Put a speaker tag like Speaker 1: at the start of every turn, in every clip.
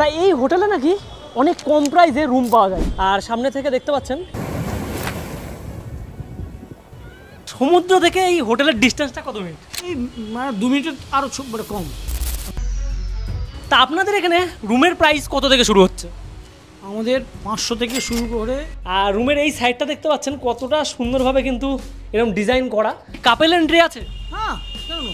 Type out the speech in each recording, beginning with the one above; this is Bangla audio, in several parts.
Speaker 1: তাই এই হোটেলে নাকি অনেক কম প্রাইসে রুম পাওয়া যায়। আর সামনে থেকে দেখতে পাচ্ছেন সমুদ্র থেকে এই হোটেলের ডিস্টেন্সটা কত মিনিট?
Speaker 2: এই মানে 2 মিনিটের আরও কম।
Speaker 1: তা আপনাদের এখানে রুমের প্রাইস কত থেকে শুরু হচ্ছে?
Speaker 2: আমাদের 500 থেকে শুরু করে।
Speaker 1: আর রুমের এই সাইডটা দেখতে পাচ্ছেন কতটা সুন্দরভাবে কিন্তু এরকম ডিজাইন করা। কাপেল এন্ট্রি আছে?
Speaker 2: হ্যাঁ, কেন?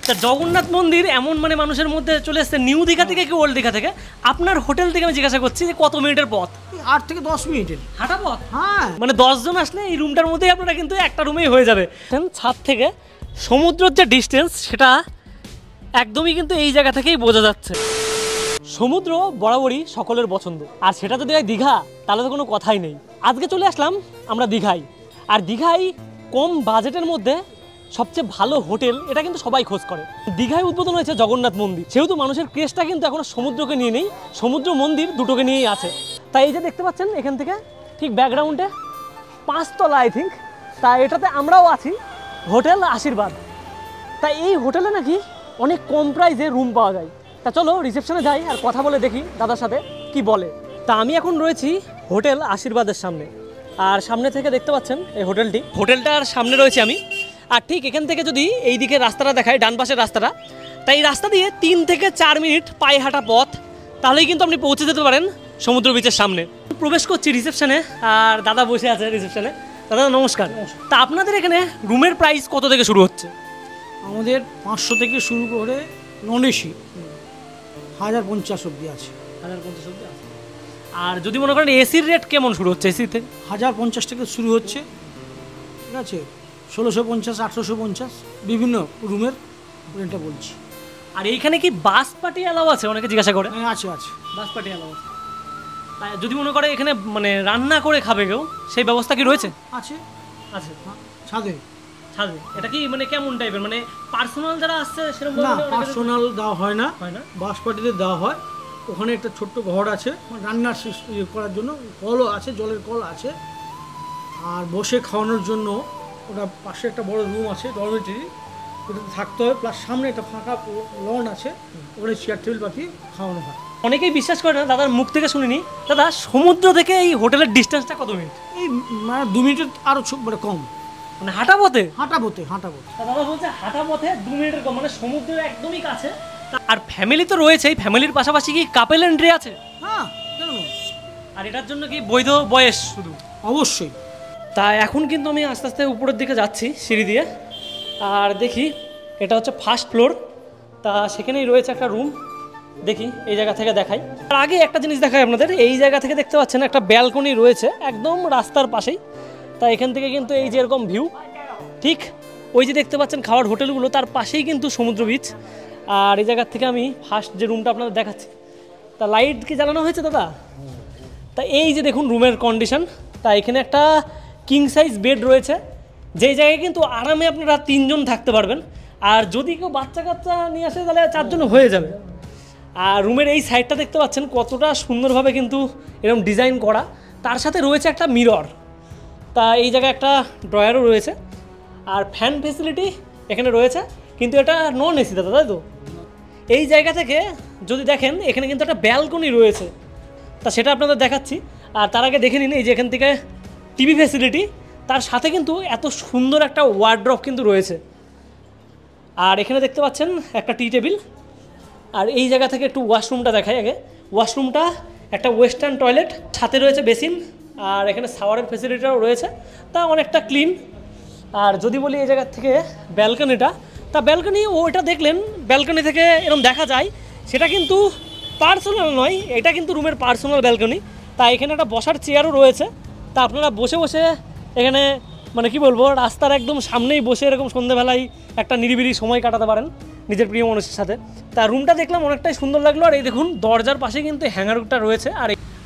Speaker 1: তা জগন্নাথ মন্দির এমন মানে মানুষের মধ্যে চলে এসছে নিউ দীঘা থেকে কি ওল্ড দীঘা থেকে। আপনার হোটেল থেকে আমি জিজ্ঞাসা করছি যে কত মিনিটের পথ?
Speaker 2: 8 থেকে 10 মিনিটের
Speaker 1: হাঁটা পথ।
Speaker 2: হ্যাঁ,
Speaker 1: মানে 10 জন আসলে এই রুমটার মধ্যেই আপনারা কিন্তু একটা রুমেই হয়ে যাবে। ছাদ থেকে সমুদ্রের যে ডিস্টেন্স সেটা একদমই কিন্তু এই জায়গা থেকেই বোঝা যাচ্ছে। সমুদ্র বরাবরই সকলের পছন্দ, আর সেটা যদি হয় দীঘা তাহলে তো কোনো কথাই নেই। আজকে চলে আসলাম আমরা দীঘায়। আর দীঘায় কম বাজেটের মধ্যে সবচেয়ে ভালো হোটেল এটা কিন্তু সবাই খোঁজ করে। দীঘায় উদ্বোধন হয়েছে জগন্নাথ মন্দির, সেহেতু মানুষের ক্রেজটা কিন্তু এখনো সমুদ্রকে নিয়ে নেই, সমুদ্র মন্দির দুটোকে নিয়েই আছে। তাই এই যে দেখতে পাচ্ছেন এখান থেকে ঠিক ব্যাকগ্রাউন্ডে 5 তলা আই থিঙ্ক, তা এটাতে আমরাও আছি, হোটেল আশীর্বাদ। তাই এই হোটেলে নাকি অনেক কম প্রাইসে রুম পাওয়া যায়। তা চলো রিসেপশনে যাই আর কথা বলে দেখি দাদার সাথে কি বলে। তা আমি এখন রয়েছি হোটেল আশীর্বাদের সামনে, আর সামনে থেকে দেখতে পাচ্ছেন এই হোটেলটার সামনে রয়েছে আমি। আর ঠিক এখান থেকে যদি এই দিকে রাস্তাটা দেখায়, ডান পাশের রাস্তাটা, তাই এই রাস্তা দিয়ে 3 থেকে 4 মিনিট পায়ে হাঁটা পথ, তাহলেই কিন্তু আপনি পৌঁছে যেতে পারেন সমুদ্র বিচের সামনে। প্রবেশ করছি রিসেপশনে, আর দাদা বসে আছে রিসেপশনে। দাদা নমস্কার। তা আপনাদের এখানে রুমের প্রাইস কত থেকে শুরু হচ্ছে?
Speaker 2: আমাদের 500 থেকে শুরু করে নন এসি 1050 অবধি আছে।
Speaker 1: 1050 অবধি আছে। আর যদি মনে করেন এসির রেট কেমন শুরু হচ্ছে? এসিতে
Speaker 2: 1050 থেকে শুরু হচ্ছে, ঠিক আছে, 1650, 1850 বিভিন্ন রুমের রেটটা বলছি।
Speaker 1: আর এইখানে কি বাস পার্টি অ্যালাউ আছে? অনেকে জিজ্ঞাসা করে।
Speaker 2: হ্যাঁ, আছে আছে,
Speaker 1: বাস পার্টি অ্যালাউ আছে। তাই যদি মনে করে এখানে মানে রান্না করে খাবে কেউ, সেই ব্যবস্থা কি রয়েছে?
Speaker 2: আছে
Speaker 1: আছে
Speaker 2: ছাদে।
Speaker 1: ছাদে এটা কি মানে কেমন টাইপের, মানে পার্সোনাল যারা আসছে সেরকম?
Speaker 2: না, পার্সোনাল দেওয়া হয় না,
Speaker 1: হয় না,
Speaker 2: বাস পার্টিতে দেওয়া হয়। ওখানে একটা ছোট্ট ঘর আছে রান্নার করার জন্য, কলও আছে, জলের কল আছে। আর বসে খাওয়ানোর জন্য ওটা পাশে একটা বড় রুম আছে, ডরমেটরি, ওটাতে থাকতে হয়। প্লাস সামনে একটা ফাঁকা লন আছে, ওখানে চেয়ার টেবিল পাঠিয়ে খাওয়ানো হয়।
Speaker 1: অনেকেই বিশ্বাস করে না, দাদার মুখ থেকে শুনিনি। দাদা সমুদ্র থেকে এই হোটেলের ডিস্টেন্সটা কত মিনিট?
Speaker 2: এই মানে 2 মিনিটের আরও কম।
Speaker 1: মানে হাঁটা পথে?
Speaker 2: হাঁটা পথে।
Speaker 1: দাদা বলছে হাঁটা পথে 2 মিনিটের কম, মানে সমুদ্রের একদমই কাছে। আর ফ্যামিলি তো রয়েছেই, ফ্যামিলির পাশাপাশি কি কাপেল এন্ট্রি আছে?
Speaker 2: হ্যাঁ, কেন?
Speaker 1: আর এটার জন্য কি বৈধ বয়স শুধু?
Speaker 2: অবশ্যই।
Speaker 1: তা এখন কিন্তু আমি আস্তে আস্তে উপরের দিকে যাচ্ছি সিঁড়ি দিয়ে, আর দেখি এটা হচ্ছে ফার্স্ট ফ্লোর। তা সেখানেই রয়েছে একটা রুম, দেখি এই জায়গা থেকে দেখাই। আর আগে একটা জিনিস দেখাই আপনাদের, এই জায়গা থেকে দেখতে পাচ্ছেন একটা ব্যালকনি রয়েছে একদম রাস্তার পাশেই। তা এখান থেকে কিন্তু এই যে এরকম ভিউ, ঠিক ওই যে দেখতে পাচ্ছেন খাওয়ার হোটেলগুলো, তার পাশেই কিন্তু সমুদ্র বিচ। আর এই জায়গার থেকে আমি ফার্স্ট যে রুমটা আপনাদের দেখাচ্ছি, তা লাইট কি জ্বালানো হয়েছে দাদা? তা এই যে দেখুন রুমের কন্ডিশন। তা এখানে একটা কিং সাইজ বেড রয়েছে, যেই জায়গায় কিন্তু আরামে আপনারা 3 জন থাকতে পারবেন। আর যদি কেউ বাচ্চা কাচ্চা নিয়ে আসে তাহলে 4 জন হয়ে যাবে। আর রুমের এই সাইডটা দেখতে পাচ্ছেন কতটা সুন্দরভাবে কিন্তু এরকম ডিজাইন করা, তার সাথে রয়েছে একটা মিরর। তা এই জায়গায় একটা ড্রয়ারও রয়েছে, আর ফ্যান ফেসিলিটি এখানে রয়েছে, কিন্তু এটা নন এসি দাদা, তাই তো? এই জায়গা থেকে যদি দেখেন এখানে কিন্তু একটা ব্যালকনি রয়েছে, তা সেটা আপনাদের দেখাচ্ছি। আর তার আগে দেখে নিন এই যে এখান থেকে টিভি ফেসিলিটি, তার সাথে কিন্তু এত সুন্দর একটা ওয়ার্ড্রপ কিন্তু রয়েছে। আর এখানে দেখতে পাচ্ছেন একটা টি টেবিল। আর এই জায়গা থেকে একটু ওয়াশরুমটা দেখাই আগে। ওয়াশরুমটা একটা ওয়েস্টার্ন টয়লেট, সাথে রয়েছে বেসিন, আর এখানে শাওয়ারের ফেসিলিটিটাও রয়েছে, তা অনেকটা ক্লিন। আর যদি বলি এই জায়গার থেকে ব্যালকনিটা, তা ব্যালকনি ওইটা দেখলেন ব্যালকনি থেকে এরকম দেখা যায়, সেটা কিন্তু পার্সোনাল নয়, এটা কিন্তু রুমের পার্সোনাল ব্যালকনি। তা এখানে একটা বসার চেয়ারও রয়েছে, তা আপনারা বসে বসে এখানে মানে কি বলবো, রাস্তার একদম সামনেই বসে এরকম সন্ধ্যেবেলায় একটা নিরিবিলি সময় কাটাতে পারেন নিজের প্রিয় মানুষের সাথে। তা রুমটা দেখলাম অনেকটাই সুন্দর লাগলো। আর এই দেখুন দরজার পাশে কিন্তু হ্যাঙ্গারটা রয়েছে।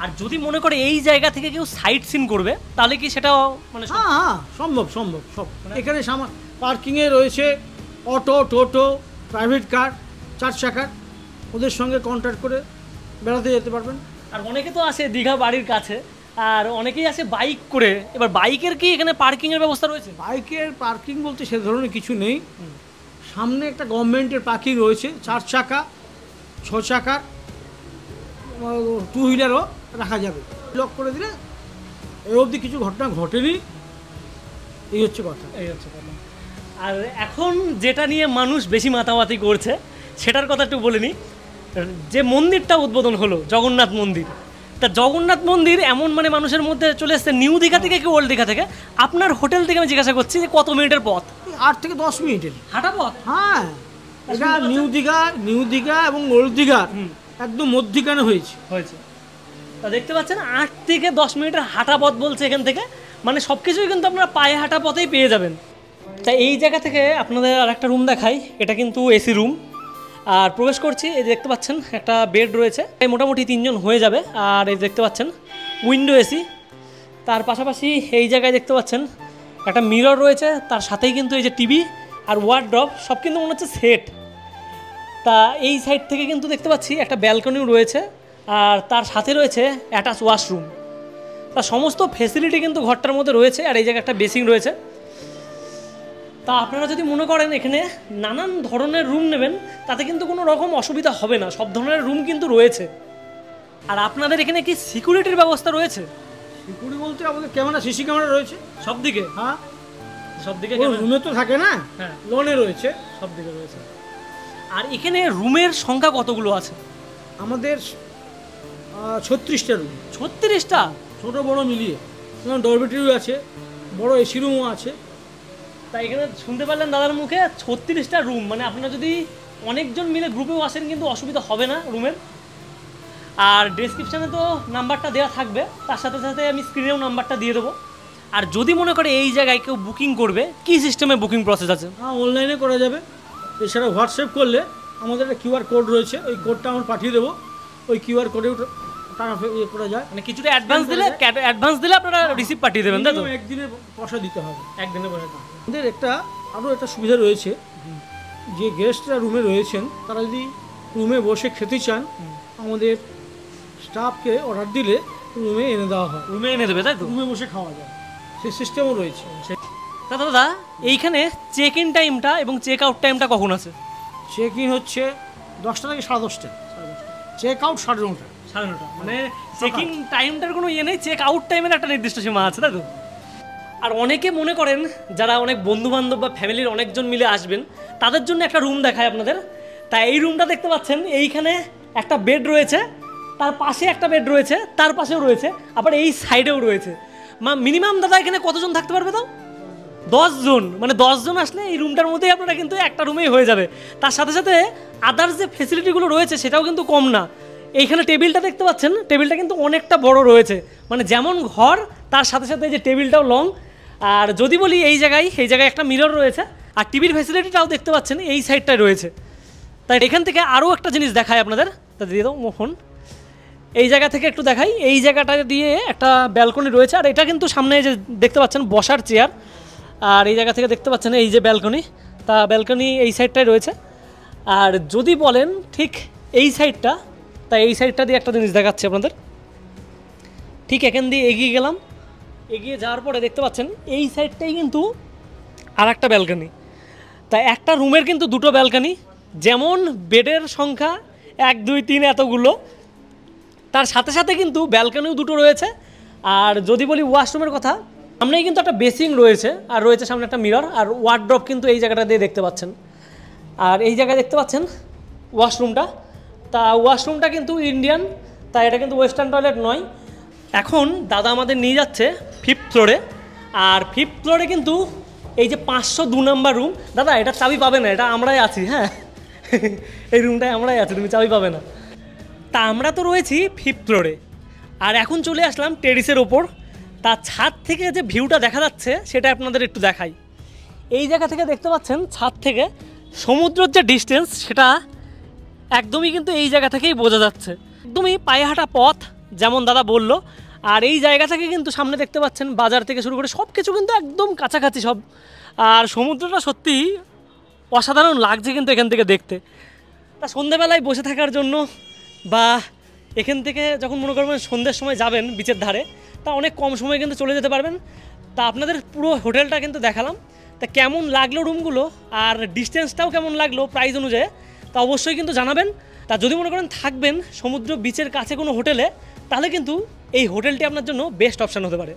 Speaker 1: আর যদি মনে করে এই জায়গা থেকে কেউ সাইট সিন করবে তাহলে কি সেটা মানে?
Speaker 2: হ্যাঁ, সম্ভব সব। এখানে পার্কিংয়ে রয়েছে অটো, টোটো, প্রাইভেট কার, 4 চাকার, ওদের সঙ্গে কন্ট্যাক্ট করে বেড়াতে যেতে পারবেন।
Speaker 1: আর অনেকে তো আসে দীঘা বাড়ির কাছে, আর অনেকেই আসে বাইক করে। এবার বাইকের কি এখানে পার্কিংয়ের ব্যবস্থা রয়েছে?
Speaker 2: বাইকের পার্কিং বলতে সে ধরনের কিছু নেই। সামনে একটা গভর্নমেন্টের পার্কিং রয়েছে, 4 চাকা, 6 চাকার, টু হুইলারও রাখা যাবে। লক করে দিলে এর অবধি কিছু ঘটনা ঘটেনি, এই হচ্ছে কথা।
Speaker 1: এই হচ্ছে কথা। আর এখন যেটা নিয়ে মানুষ বেশি মাতামাতি করছে সেটার কথা একটু বলে নিই। যে মন্দিরটা উদ্বোধন হলো জগন্নাথ মন্দির, তা জগন্নাথ মন্দির এমন মানে মানুষের মধ্যে চলে এসছে নিউ দীঘা থেকে কি ওল্ড দীঘা থেকে। আপনার হোটেল থেকে আমি জিজ্ঞাসা করছি যে কত মিনিটের পথ?
Speaker 2: 8 থেকে 10 মিনিটের
Speaker 1: হাঁটা পথ।
Speaker 2: হ্যাঁ, এটা নিউ দীঘা এবং ওল্ড দীঘার একদম মধ্যিখানে হয়েছে।
Speaker 1: তা দেখতে পাচ্ছেন 8 থেকে 10 মিনিটের হাঁটা পথ বলছে এখান থেকে, মানে সব কিছুই কিন্তু আপনারা পায়ে হাঁটা পথেই পেয়ে যাবেন। তা এই জায়গা থেকে আপনাদের আর একটা রুম দেখাই, এটা কিন্তু এসি রুম। আর প্রবেশ করছি, এই দেখতে পাচ্ছেন একটা বেড রয়েছে, এই মোটামুটি 3 জন হয়ে যাবে। আর এই দেখতে পাচ্ছেন উইন্ডো এসি, তার পাশাপাশি এই জায়গায় দেখতে পাচ্ছেন একটা মিরর রয়েছে, তার সাথেই কিন্তু এই যে টিভি আর ওয়ার্ড্রপ সব কিন্তু মনে হচ্ছে সেট। তা এই সাইড থেকে কিন্তু দেখতে পাচ্ছি একটা ব্যালকনিও রয়েছে, আর তার সাথে রয়েছে অ্যাটাচ ওয়াশরুম। তা সমস্ত ফেসিলিটি কিন্তু ঘরটার মধ্যে রয়েছে। আর এই জায়গায় একটা বেসিং রয়েছে। তা আপনারা যদি মনে করেন এখানে নানান ধরনের রুম নেবেন, তাতে কিন্তু কোনো রকম অসুবিধা হবে না, সব ধরনের রুম কিন্তু রয়েছে। আর আপনাদের এখানে কি সিকিউরিটির ব্যবস্থা রয়েছে?
Speaker 2: সিকিউরিটি বলতে আমাদের ক্যামেরা, সিসি ক্যামেরা রয়েছে
Speaker 1: সব দিকে।
Speaker 2: হ্যাঁ,
Speaker 1: সব দিকে
Speaker 2: রুমে তো থাকে না,
Speaker 1: হ্যাঁ
Speaker 2: লনে রয়েছে,
Speaker 1: সব দিকে রয়েছে। আর এখানে রুমের সংখ্যা কতগুলো আছে?
Speaker 2: আমাদের 36টা রুম।
Speaker 1: 36টা?
Speaker 2: ছোটো বড়ো মিলিয়ে, ডরমেটরিও আছে, বড় এসি রুমও আছে।
Speaker 1: তাই এখানে শুনতে পারলেন দাদার মুখে 36টা রুম, মানে আপনারা যদি অনেকজন মিলে গ্রুপেও আসেন কিন্তু অসুবিধা হবে না রুমের। আর ডেসক্রিপশানে তো নাম্বারটা দেওয়া থাকবে, তার সাথে সাথে আমি স্ক্রিনেও নাম্বারটা দিয়ে দেবো। আর যদি মনে করে এই জায়গায় কেউ বুকিং করবে, কি সিস্টেমে বুকিং প্রসেস আছে?
Speaker 2: হ্যাঁ, অনলাইনে করা যাবে। এছাড়া হোয়াটসঅ্যাপ করলে আমাদের একটা কিউআর কোড রয়েছে, ওই কোডটা আমরা পাঠিয়ে দেবো। ওই কিউআর কোডেও টাকা ইয়ে করা যায়,
Speaker 1: মানে কিছুটা অ্যাডভান্স দিলে আপনারা রিসিপ্ট পাঠিয়ে দেবেন, তাই তো?
Speaker 2: একদিনের পয়সা দিতে হবে,
Speaker 1: একদিনের পয়সা।
Speaker 2: আমাদের আরও একটা সুবিধা রয়েছে, যে গেস্টরা রুমে রয়েছেন তারা যদি রুমে বসে খেতে চান, আমাদের স্টাফকে অর্ডার দিলে রুমে এনে দেওয়া হয়।
Speaker 1: রুমে এনে দেবে, তাই তো?
Speaker 2: রুমে বসে খাওয়া যায়, সেই সিস্টেমও রয়েছে।
Speaker 1: দাদা এইখানে চেক ইন টাইমটা এবং চেক আউট টাইমটা কখন আছে?
Speaker 2: চেক ইন হচ্ছে 10টা থেকে 10:30, চেক আউট 9:30।
Speaker 1: 9:30, মানে চেক ইন টাইমটার কোনো ইয়ে নেই, চেক আউট টাইমের একটা নির্দিষ্ট সীমা আছে, তাই তো? আর অনেকে মনে করেন যারা অনেক বন্ধুবান্ধব বা ফ্যামিলির অনেকজন মিলে আসবেন, তাদের জন্য একটা রুম দেখায় আপনাদের। তাই এই রুমটা দেখতে পাচ্ছেন, এইখানে একটা বেড রয়েছে, তার পাশে একটা বেড রয়েছে, তার পাশেও রয়েছে, আবার এই সাইডেও রয়েছে। মিনিমাম দাদা এখানে কতজন থাকতে পারবে তাও? 10 জন, মানে 10 জন আসলে এই রুমটার মধ্যেই আপনারা কিন্তু একটা রুমেই হয়ে যাবে। তার সাথে সাথে আদার্স যে ফেসিলিটিগুলো রয়েছে সেটাও কিন্তু কম না। এইখানে টেবিলটা দেখতে পাচ্ছেন, টেবিলটা কিন্তু অনেকটা বড় রয়েছে, মানে যেমন ঘর তার সাথে সাথে এই যে টেবিলটাও লং। আর যদি বলি এই জায়গায় একটা মিরর রয়েছে, আর টিভির ফ্যাসিলিটিটাও দেখতে পাচ্ছেন এই সাইডটায় রয়েছে। তাই এখান থেকে আরও একটা জিনিস দেখায় আপনাদের, তা দিয়ে দাও ফোন। এই জায়গা থেকে একটু দেখাই, এই জায়গাটা দিয়ে একটা ব্যালকনি রয়েছে, আর এটা কিন্তু সামনে যে দেখতে পাচ্ছেন বসার চেয়ার। আর এই জায়গা থেকে দেখতে পাচ্ছেন এই যে ব্যালকনি, তা ব্যালকনি এই সাইডটায় রয়েছে। আর যদি বলেন ঠিক এই সাইডটা, তাই এই সাইডটা দিয়ে একটা জিনিস দেখাচ্ছি আপনাদের। ঠিক এখান দিয়ে এগিয়ে গেলাম, এগিয়ে যাওয়ার পরে দেখতে পাচ্ছেন এই সাইডটাই কিন্তু আর একটা ব্যালকনি। তাই একটা রুমের কিন্তু দুটো ব্যালকনি, যেমন বেডের সংখ্যা 1 2 3 এতগুলো, তার সাথে সাথে কিন্তু ব্যালকনিও দুটো রয়েছে। আর যদি বলি ওয়াশরুমের কথা, সামনেই কিন্তু একটা বেসিং রয়েছে, আর রয়েছে সামনে একটা মিরর, আর ওয়ার্ড্রপ কিন্তু এই জায়গাটা দিয়ে দেখতে পাচ্ছেন। আর এই জায়গায় দেখতে পাচ্ছেন ওয়াশরুমটা, তা ওয়াশরুমটা কিন্তু ইন্ডিয়ান, তাই এটা কিন্তু ওয়েস্টার্ন টয়লেট নয়। এখন দাদা আমাদের নিয়ে যাচ্ছে 5th ফ্লোরে, আর 5th ফ্লোরে কিন্তু এই যে 502 নম্বর রুম। দাদা এটা চাবি পাবে না, এটা আমরাই আছি, হ্যাঁ এই রুমটায় আমরাই আছি, তুমি চাবি পাবে না। তা আমরা তো রয়েছি 5th ফ্লোরে, আর এখন চলে আসলাম টেরিসের ওপর। তার ছাদ থেকে যে ভিউটা দেখা যাচ্ছে সেটা আপনাদের একটু দেখাই। এই জায়গা থেকে দেখতে পাচ্ছেন ছাদ থেকে সমুদ্রের যে ডিস্টেন্স সেটা একদমই কিন্তু এই জায়গা থেকেই বোঝা যাচ্ছে, একদমই পায়ে হাঁটা পথ যেমন দাদা বলল। আর এই জায়গা থেকে কিন্তু সামনে দেখতে পাচ্ছেন বাজার থেকে শুরু করে সব কিছু কিন্তু একদম কাছাকাছি সব। আর সমুদ্রটা সত্যিই অসাধারণ লাগছে কিন্তু এখান থেকে দেখতে। তা সন্ধ্যেবেলায় বসে থাকার জন্য বা এখান থেকে যখন মনে করবেন সন্ধ্যের সময় যাবেন বিচের ধারে, তা অনেক কম সময়ে কিন্তু চলে যেতে পারবেন। তা আপনাদের পুরো হোটেলটা কিন্তু দেখালাম। তা কেমন লাগলো রুমগুলো আর ডিস্টেন্সটাও কেমন লাগলো প্রাইস অনুযায়ী, তা অবশ্যই কিন্তু জানাবেন। তা যদি মনে করেন থাকবেন সমুদ্র বিচের কাছে কোনো হোটেলে, তাহলে কিন্তু এই হোটেলটি আপনার জন্য বেস্ট অপশান হতে পারে।